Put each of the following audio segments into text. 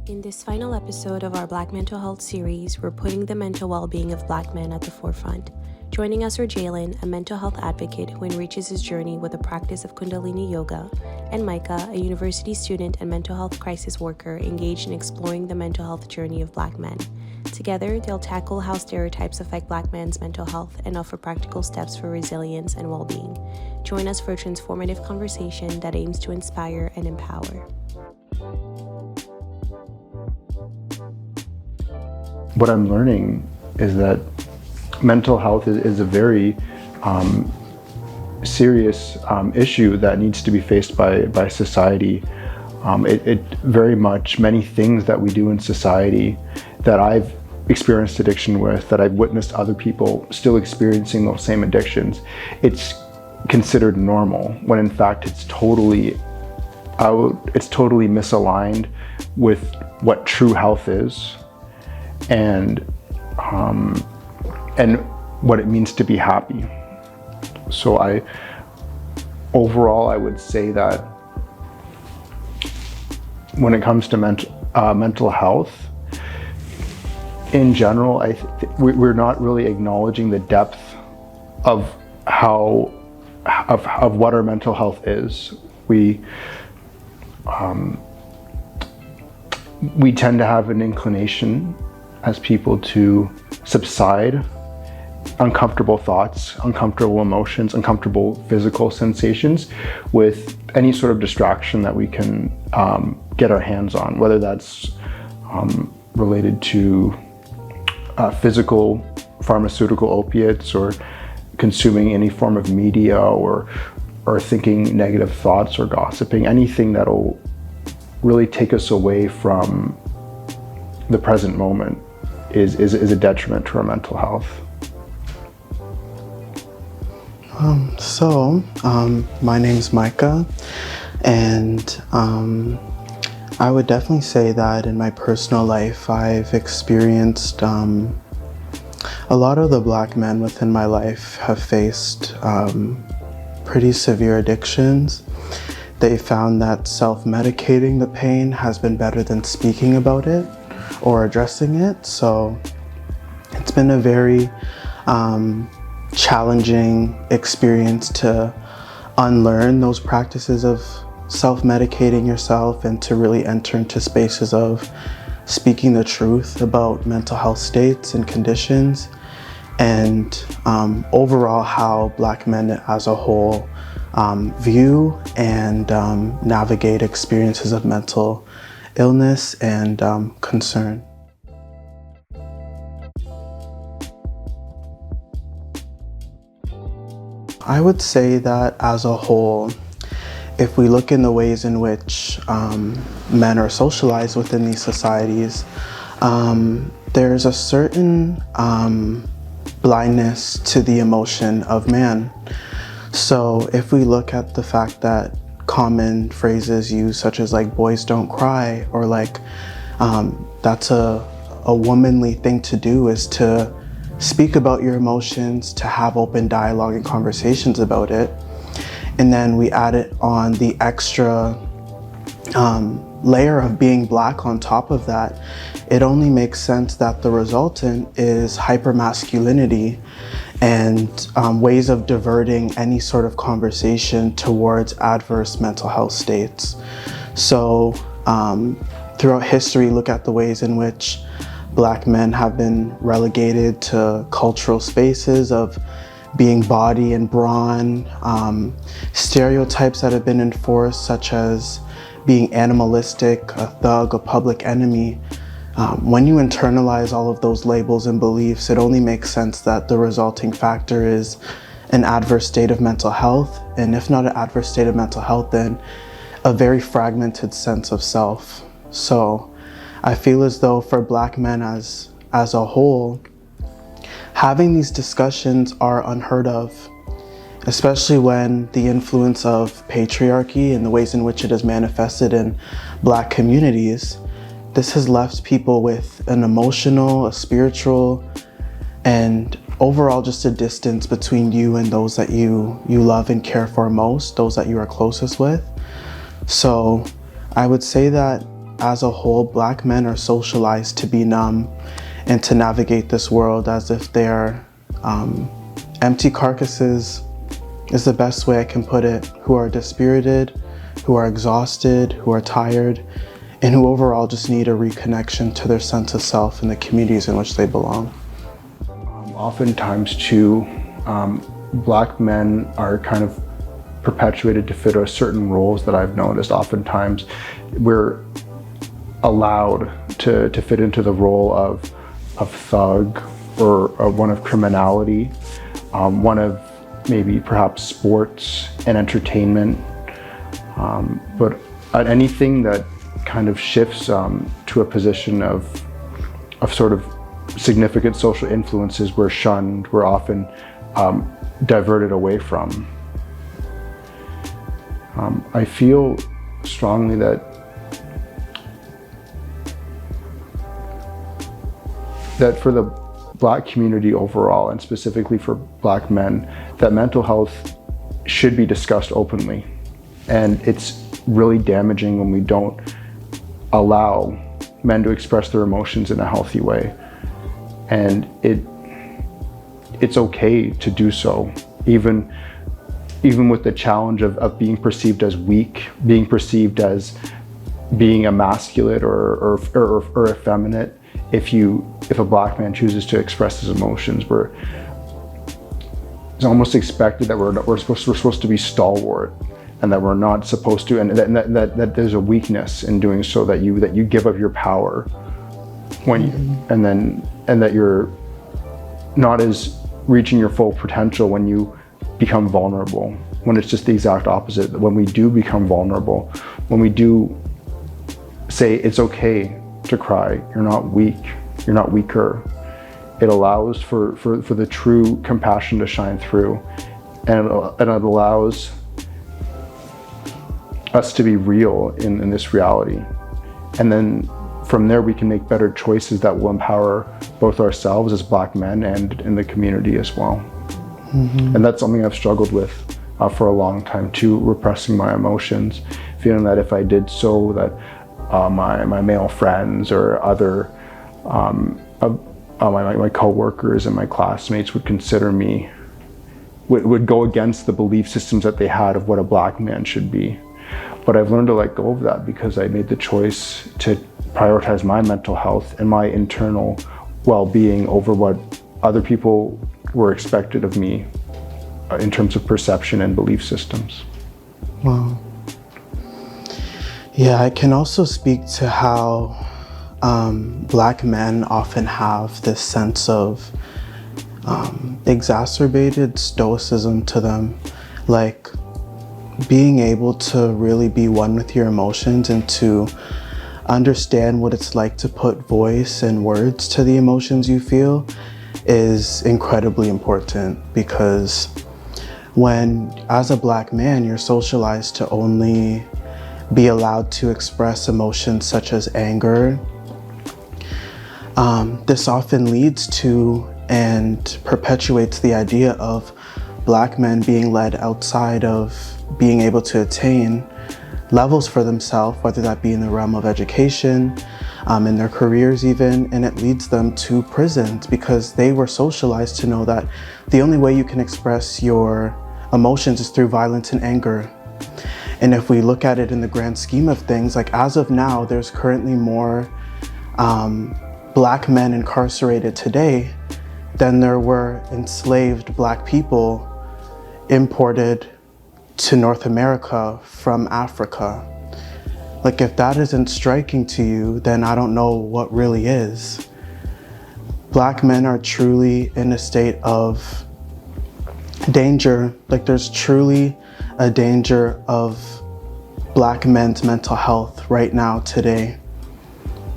In this final episode of our Black Mental Health series, we're putting the mental well-being of Black men at the forefront. Joining us are Jalen, a mental health advocate who enriches his journey with the practice of kundalini yoga, and Micah, a university student and mental health crisis worker engaged in exploring the mental health journey of Black men. Together, they'll tackle how stereotypes affect Black men's mental health and offer practical steps for resilience and well-being. Join us for a transformative conversation that aims to inspire and empower. What I'm learning is that mental health is a very serious issue that needs to be faced by society. It very much, many things that we do in society that I've experienced addiction with, that I've witnessed other people still experiencing those same addictions, it's considered normal, when in fact it's totally misaligned with what true health is. And what it means to be happy. So overall I would say that when it comes to mental health in general, we're not really acknowledging the depth of what our mental health is. We tend to have an inclination as people to subside uncomfortable thoughts, uncomfortable emotions, uncomfortable physical sensations with any sort of distraction that we can get our hands on, whether that's related to physical pharmaceutical opiates, or consuming any form of media, or thinking negative thoughts, or gossiping, anything that'll really take us away from the present moment is a detriment to our mental health. My name's Micah, and I would definitely say that in my personal life I've experienced a lot of the Black men within my life have faced pretty severe addictions. They found that self-medicating the pain has been better than speaking about it or addressing it. So it's been a very challenging experience to unlearn those practices of self-medicating yourself and to really enter into spaces of speaking the truth about mental health states and conditions, and overall how Black men as a whole view and navigate experiences of mental illness and concern. I would say that as a whole, if we look in the ways in which men are socialized within these societies, there's a certain blindness to the emotion of man. So if we look at the fact that common phrases used such as like boys don't cry, or like that's a womanly thing to do, is to speak about your emotions, to have open dialogue and conversations about it. And then we add it on the extra layer of being Black on top of that. It only makes sense that the resultant is hypermasculinity and ways of diverting any sort of conversation towards adverse mental health states. So throughout history, look at the ways in which Black men have been relegated to cultural spaces of being body and brawn, stereotypes that have been enforced, such as being animalistic, a thug, a public enemy. When you internalize all of those labels and beliefs, it only makes sense that the resulting factor is an adverse state of mental health, and if not an adverse state of mental health, then a very fragmented sense of self. So I feel as though for Black men as a whole, having these discussions are unheard of, especially when the influence of patriarchy and the ways in which it is manifested in Black communities. This has left people with an emotional, a spiritual, and overall just a distance between you and those that you love and care for most, those that you are closest with. So I would say that as a whole, Black men are socialized to be numb and to navigate this world as if they are empty carcasses, is the best way I can put it, who are dispirited, who are exhausted, who are tired, and who overall just need a reconnection to their sense of self and the communities in which they belong. Oftentimes too, Black men are kind of perpetuated to fit a certain roles that I've noticed. Oftentimes we're allowed to fit into the role of thug or one of criminality, one of maybe perhaps sports and entertainment, but anything that kind of shifts to a position of sort of significant social influences, we're shunned, we're often diverted away from. I feel strongly that for the Black community overall, and specifically for Black men, that mental health should be discussed openly. And it's really damaging when we don't allow men to express their emotions in a healthy way. And it's okay to do so, even with the challenge of being perceived as weak, being perceived as being emasculate or effeminate. If a Black man chooses to express his emotions, it's almost expected that we're supposed to be stalwart, and that we're not supposed to, and that there's a weakness in doing so, that you give up your power when and that you're not as reaching your full potential when you become vulnerable. When it's just the exact opposite. When we do become vulnerable, when we do say it's okay to cry, you're not weak, you're not weaker, it allows for the true compassion to shine through, and it allows us to be real in this reality. And then from there we can make better choices that will empower both ourselves as Black men and in the community as well. Mm-hmm. And that's something I've struggled with for a long time too, repressing my emotions, feeling that if I did so, that my male friends or other my co-workers and my classmates would consider me, would go against the belief systems that they had of what a Black man should be. But I've learned to let go of that, because I made the choice to prioritize my mental health and my internal well-being over what other people were expected of me in terms of perception and belief systems. Wow. Yeah, I can also speak to how Black men often have this sense of exacerbated stoicism to them, like being able to really be one with your emotions and to understand what it's like to put voice and words to the emotions you feel is incredibly important, because when, as a Black man, you're socialized to only be allowed to express emotions such as anger, this often leads to and perpetuates the idea of Black men being led outside of being able to attain levels for themselves, whether that be in the realm of education, in their careers even, and it leads them to prisons, because they were socialized to know that the only way you can express your emotions is through violence and anger. And if we look at it in the grand scheme of things, like as of now, there's currently more Black men incarcerated today than there were enslaved Black people imported to North America from Africa. Like, if that isn't striking to you, then I don't know what really is. Black men are truly in a state of danger. Like, there's truly a danger of Black men's mental health right now today.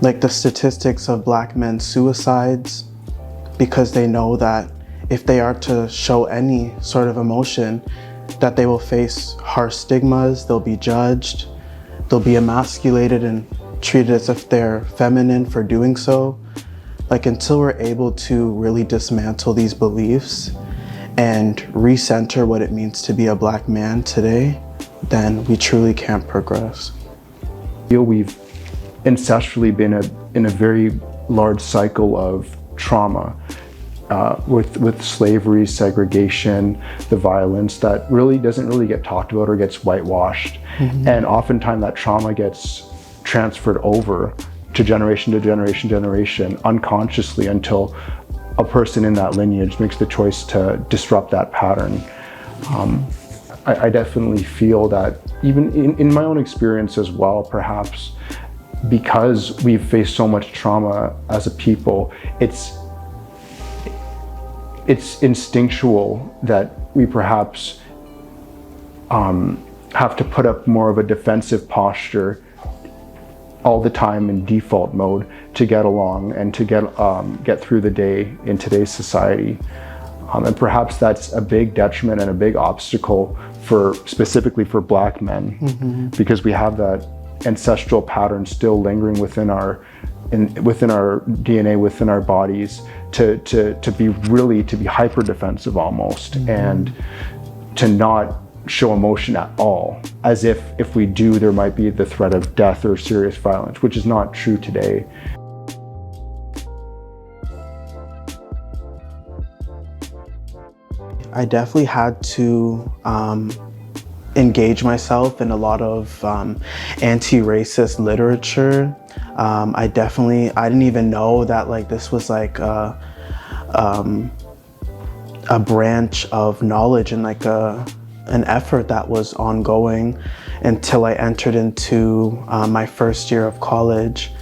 Like, the statistics of Black men's suicides, because they know that if they are to show any sort of emotion, that they will face harsh stigmas, they'll be judged, they'll be emasculated and treated as if they're feminine for doing so. Like, until we're able to really dismantle these beliefs and recenter what it means to be a Black man today, then we truly can't progress. I feel we've ancestrally been in a very large cycle of trauma, with slavery, segregation, the violence that really doesn't really get talked about or gets whitewashed. And oftentimes that trauma gets transferred over to generation, unconsciously, until a person in that lineage makes the choice to disrupt that pattern. I definitely feel that even in my own experience as well, perhaps because we've faced so much trauma as a people, it's instinctual that we perhaps have to put up more of a defensive posture all the time in default mode to get along and to get through the day in today's society. And perhaps that's a big detriment and a big obstacle specifically for Black men, because we have that ancestral pattern still lingering within our DNA, within our bodies, to be hyper defensive almost, and to not show emotion at all, as if we do, there might be the threat of death or serious violence, which is not true today. I definitely had to engage myself in a lot of anti-racist literature. I didn't even know that like this was like a branch of knowledge and like an effort that was ongoing until I entered into my first year of college.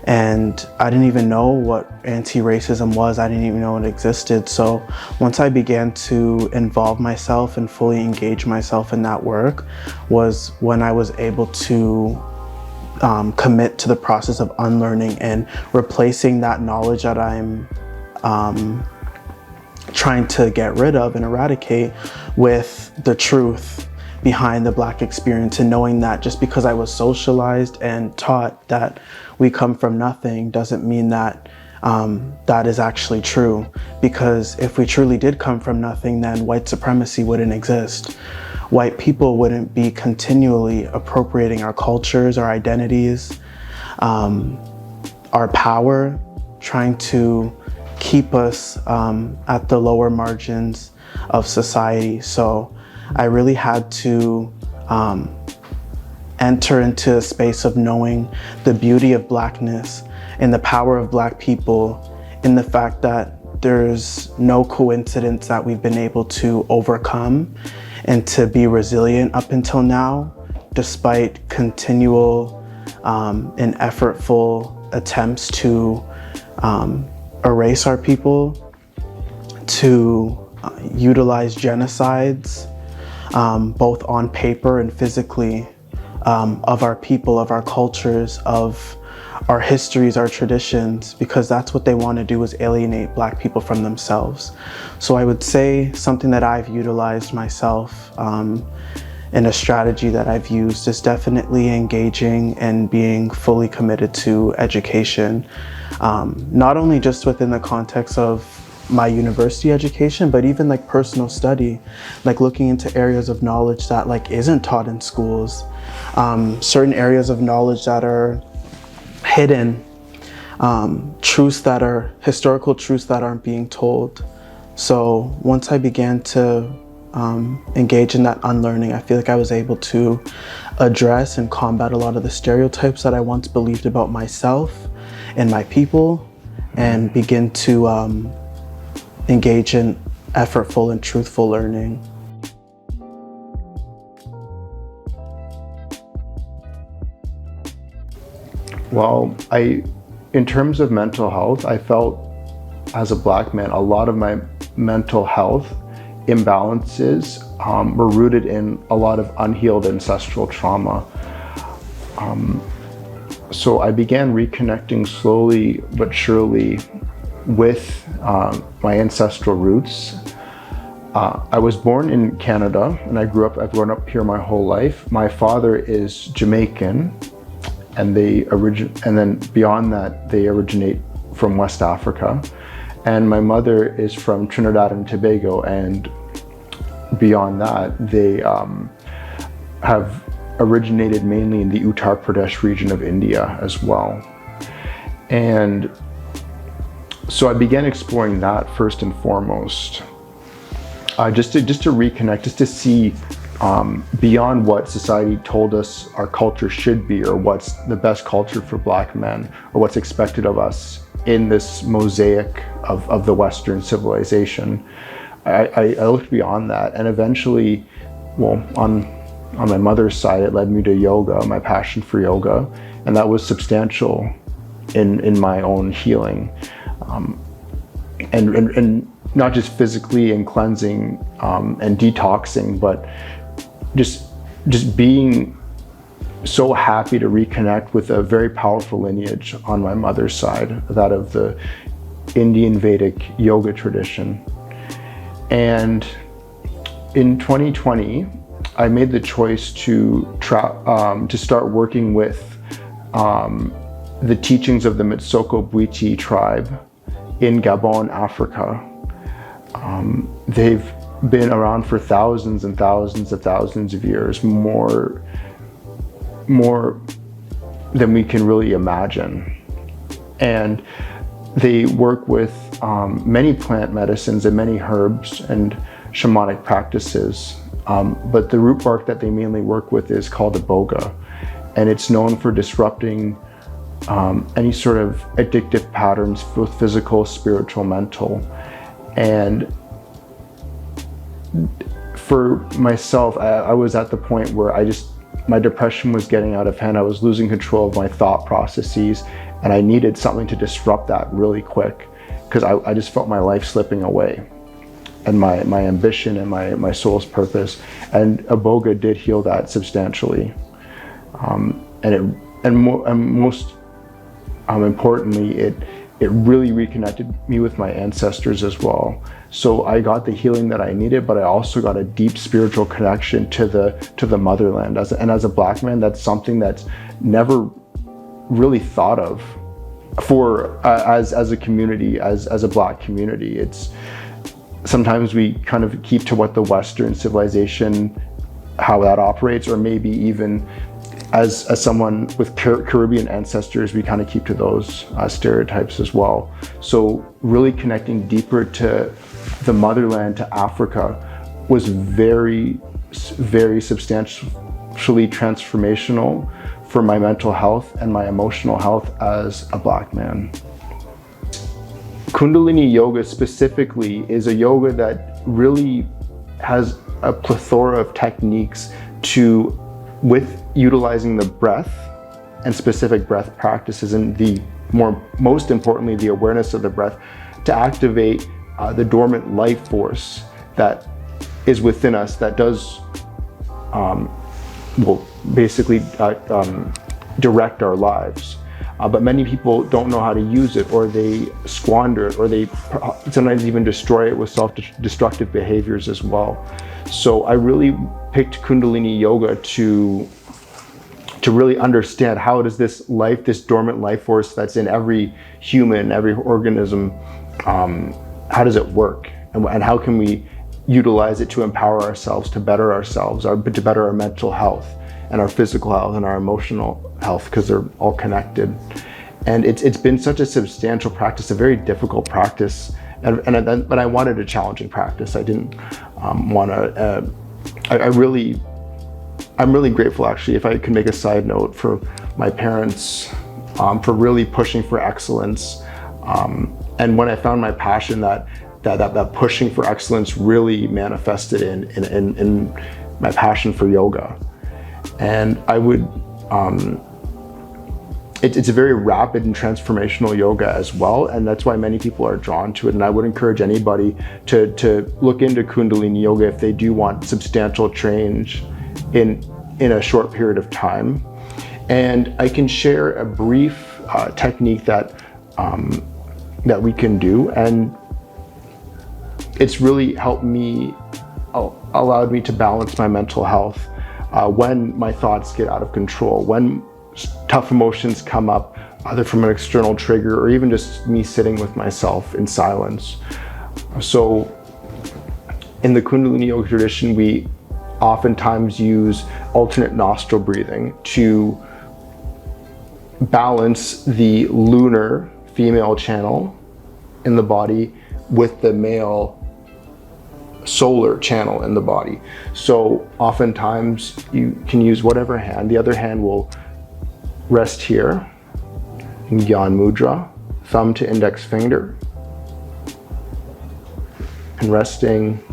And I didn't even know what anti-racism was. I didn't even know it existed. So once I began to involve myself and fully engage myself in that work was when I was able to commit to the process of unlearning and replacing that knowledge that I'm trying to get rid of and eradicate with the truth behind the Black experience, and knowing that just because I was socialized and taught that we come from nothing doesn't mean that that is actually true. Because if we truly did come from nothing, then white supremacy wouldn't exist. White people wouldn't be continually appropriating our cultures, our identities, our power, trying to keep us at the lower margins of society. So I really had to enter into a space of knowing the beauty of Blackness and the power of Black people, in the fact that there's no coincidence that we've been able to overcome and to be resilient up until now, despite continual and effortful attempts to erase our people, to utilize genocides, both on paper and physically, of our people, of our cultures, of our histories, our traditions, because that's what they want to do, is alienate Black people from themselves. So I would say something that I've utilized myself in a strategy that I've used is definitely engaging and being fully committed to education, not only just within the context of my university education, but even like personal study, like looking into areas of knowledge that like isn't taught in schools, certain areas of knowledge that are hidden, historical truths that aren't being told. So once I began to engage in that unlearning, I feel like I was able to address and combat a lot of the stereotypes that I once believed about myself and my people, and begin to engage in effortful and truthful learning. Well, in terms of mental health, I felt as a Black man, a lot of my mental health imbalances were rooted in a lot of unhealed ancestral trauma. So I began reconnecting slowly but surely with my ancestral roots. I was born in Canada, and I've grown up here my whole life. My father is Jamaican, and then beyond that, they originate from West Africa. And my mother is from Trinidad and Tobago, and beyond that, they have originated mainly in the Uttar Pradesh region of India as well. And so I began exploring that first and foremost, just to reconnect, just to see beyond what society told us our culture should be, or what's the best culture for Black men, or what's expected of us in this mosaic of the Western civilization. I looked beyond that, and eventually, well, on my mother's side, it led me to yoga, my passion for yoga, and that was substantial in my own healing, and not just physically and cleansing and detoxing, but just being so happy to reconnect with a very powerful lineage on my mother's side, that of the Indian Vedic yoga tradition. And in 2020, I made the choice to start working with the teachings of the Mitsoko Bwiti tribe in Gabon, Africa. They've been around for thousands and thousands of years, more than we can really imagine. And they work with many plant medicines and many herbs and shamanic practices. But the root bark that they mainly work with is called iboga. And it's known for disrupting any sort of addictive patterns, both physical, spiritual, mental. And for myself, I was at the point where my depression was getting out of hand. I was losing control of my thought processes, and I needed something to disrupt that really quick, because I just felt my life slipping away, and my ambition and my soul's purpose. And iboga did heal that substantially, and most importantly, it really reconnected me with my ancestors as well. So I got the healing that I needed, but I also got a deep spiritual connection to the motherland. As a Black man, that's something that's never really thought of as a community, as a Black community. It's sometimes we kind of keep to what the Western civilization, how that operates, or maybe even as someone with Caribbean ancestors, we kind of keep to those stereotypes as well. So really connecting deeper to the motherland, to Africa, was very, very substantially transformational for my mental health and my emotional health as a Black man. Kundalini yoga specifically is a yoga that really has a plethora of techniques with utilizing the breath and specific breath practices, and most importantly, the awareness of the breath, to activate the dormant life force that is within us, that does basically direct our lives. But many people don't know how to use it, or they squander it, or they sometimes even destroy it with self-destructive behaviors as well. So I really picked Kundalini yoga to really understand how does this dormant life force that's in every human, every organism, how does it work? And how can we utilize it to empower ourselves, to better ourselves, to better our mental health and our physical health and our emotional health, because they're all connected. And it's been such a substantial practice, a very difficult practice. But I wanted a challenging practice. I didn't want to, I'm really grateful, actually, if I could make a side note, for my parents for really pushing for excellence. And when I found my passion, that pushing for excellence really manifested in my passion for yoga. And I would, it's a very rapid and transformational yoga as well, and that's why many people are drawn to it. And I would encourage anybody to look into Kundalini yoga if they do want substantial change in a short period of time. And I can share a brief technique that we can do, and it's really helped me, allowed me to balance my mental health when my thoughts get out of control, when tough emotions come up, either from an external trigger or even just me sitting with myself in silence. So in the Kundalini yoga tradition, we oftentimes use alternate nostril breathing to balance the lunar female channel in the body with the male solar channel in the body. So oftentimes you can use whatever hand. The other hand will rest here in Gyan Mudra, thumb to index finger, and resting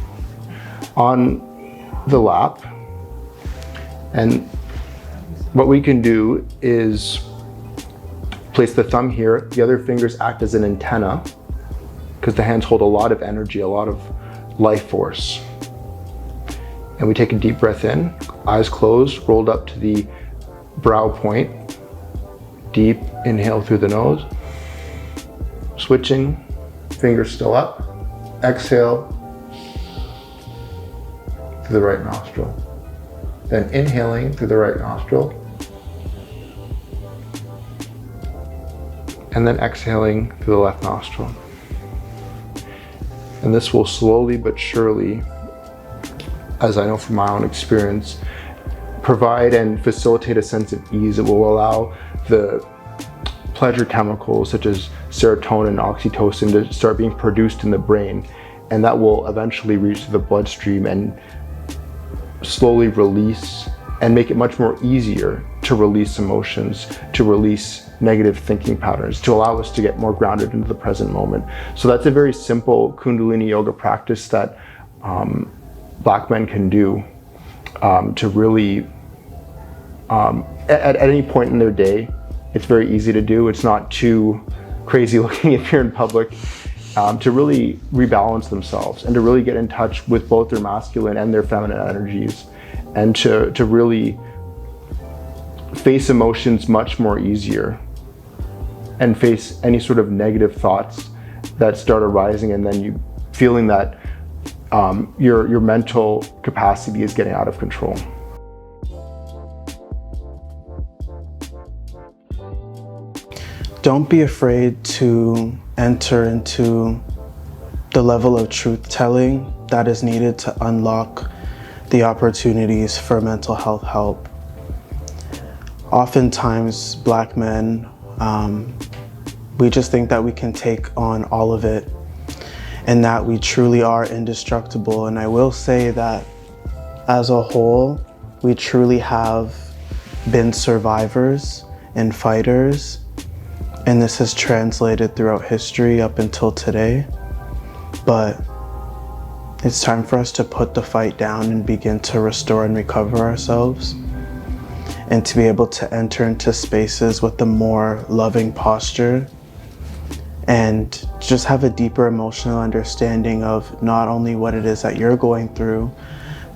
on the lap. And what we can do is place the thumb here. The other fingers act as an antenna because the hands hold a lot of energy, a lot of life force. And we take a deep breath in, eyes closed, rolled up to the brow point. Deep inhale through the nose. Switching, fingers still up. Exhale through the right nostril. Then inhaling through the right nostril. And then exhaling through the left nostril. And this will slowly but surely, as I know from my own experience, provide and facilitate a sense of ease. It will allow the pleasure chemicals such as serotonin and oxytocin to start being produced in the brain, and that will eventually reach the bloodstream and slowly release and make it much more easier to release emotions, to release negative thinking patterns, to allow us to get more grounded into the present moment. So that's a very simple Kundalini yoga practice that Black men can do to really, at any point in their day. It's very easy to do. It's not too crazy looking if you're in public, to really rebalance themselves and to really get in touch with both their masculine and their feminine energies, and to really face emotions much more easier and face any sort of negative thoughts that start arising, and then you feeling that your mental capacity is getting out of control. Don't be afraid to enter into the level of truth-telling that is needed to unlock the opportunities for mental health help. Oftentimes, Black men, we just think that we can take on all of it and that we truly are indestructible. And I will say that as a whole, we truly have been survivors and fighters, and this has translated throughout history up until today. But it's time for us to put the fight down and begin to restore and recover ourselves, and to be able to enter into spaces with a more loving posture and just have a deeper emotional understanding of not only what it is that you're going through,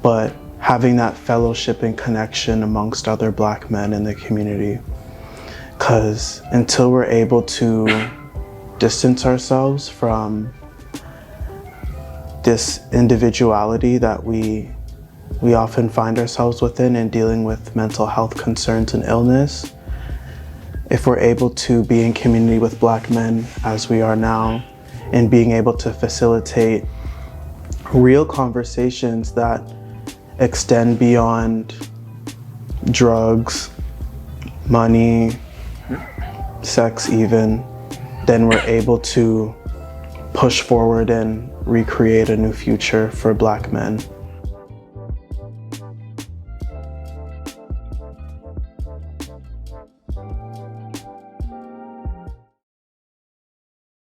but having that fellowship and connection amongst other Black men in the community. Because until we're able to distance ourselves from this individuality that we often find ourselves within in dealing with mental health concerns and illness, if we're able to be in community with Black men as we are now, and being able to facilitate real conversations that extend beyond drugs, money, sex even, then we're able to push forward and recreate a new future for Black men.